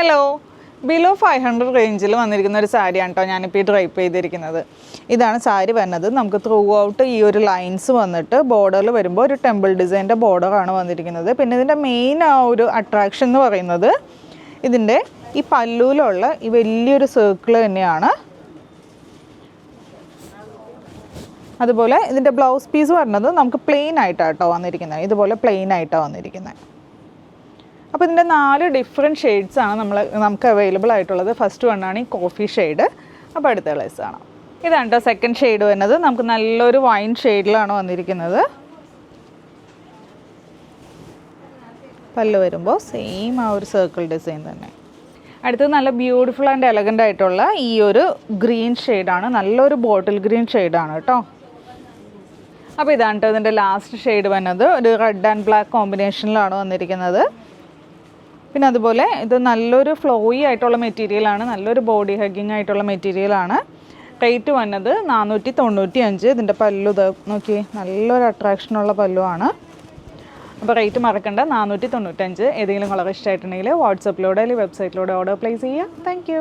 Hello, below 500 റേഞ്ചിൽ വന്നിരിക്കുന്ന ഒരു സാരിയാണ് കേട്ടോ ഞാനിപ്പോൾ ഈ ഡ്രൈപ്പ് ചെയ്തിരിക്കുന്നത്. ഇതാണ് സാരി വരുന്നത്. നമുക്ക് ത്രൂ ഔട്ട് ഈ ഒരു ലൈൻസ് വന്നിട്ട് ബോർഡറിൽ വരുമ്പോൾ ഒരു ടെമ്പിൾ ഡിസൈൻ്റെ ബോർഡറാണ് വന്നിരിക്കുന്നത്. പിന്നെ ഇതിൻ്റെ മെയിൻ ആ ഒരു അട്രാക്ഷൻ എന്ന് പറയുന്നത് ഇതിൻ്റെ ഈ പല്ലുവിലുള്ള ഈ വലിയൊരു സർക്കിൾ തന്നെയാണ്. അതുപോലെ ഇതിൻ്റെ ബ്ലൗസ് പീസ് വരുന്നത് നമുക്ക് പ്ലെയിൻ ആയിട്ടാണ് കേട്ടോ വന്നിരിക്കുന്നത്. ഇതുപോലെ പ്ലെയിൻ ആയിട്ടാണ് വന്നിരിക്കുന്നത്. അപ്പോൾ ഇതിൻ്റെ 4 ഡിഫറെൻറ്റ് ഷെയ്ഡ്സാണ് നമുക്ക് അവൈലബിൾ ആയിട്ടുള്ളത്. ഫസ്റ്റ് വണ്ണാണ് ഈ കോഫി ഷെയ്ഡ്. അപ്പോൾ അടുത്ത കളേഴ്സ് കാണാം. ഇതാണ് കേട്ടോ സെക്കൻഡ് ഷെയ്ഡ് വരുന്നത്. നമുക്ക് നല്ലൊരു വൈൻ ഷെയ്ഡിലാണ് വന്നിരിക്കുന്നത്. പല്ല് വരുമ്പോൾ സെയിം ആ ഒരു സർക്കിൾ ഡിസൈൻ തന്നെ. അടുത്തത് നല്ല ബ്യൂട്ടിഫുൾ ആൻഡ് എലഗൻ്റ് ആയിട്ടുള്ള ഈ ഒരു ഗ്രീൻ ഷെയ്ഡാണ്. നല്ലൊരു ബോട്ടിൽ ഗ്രീൻ ഷെയ്ഡാണ് കേട്ടോ. അപ്പോൾ ഇതാണ് കേട്ടോ ഇതിൻ്റെ ലാസ്റ്റ് ഷെയ്ഡ് വന്നത്. ഒരു റെഡ് ആൻഡ് ബ്ലാക്ക് കോമ്പിനേഷനിലാണ് വന്നിരിക്കുന്നത്. പിന്നെ അതുപോലെ ഇത് നല്ലൊരു ഫ്ലോയി ആയിട്ടുള്ള മെറ്റീരിയലാണ്, നല്ലൊരു ബോഡി ഹഗ്ഗിങ് ആയിട്ടുള്ള മെറ്റീരിയലാണ്. റേറ്റ് വന്നത് 495. ഇതിൻ്റെ പല്ലു നോക്കി, നല്ലൊരു അട്രാക്ഷനുള്ള പല്ലുവാണ്. അപ്പോൾ റേറ്റ് മറക്കണ്ട, 495. ഏതെങ്കിലും കളർ ഇഷ്ടമായിട്ടുണ്ടെങ്കിൽ വാട്സപ്പിലൂടെ അല്ലെങ്കിൽ വെബ്സൈറ്റിലൂടെ ഓർഡർ പ്ലേസ് ചെയ്യുക. താങ്ക്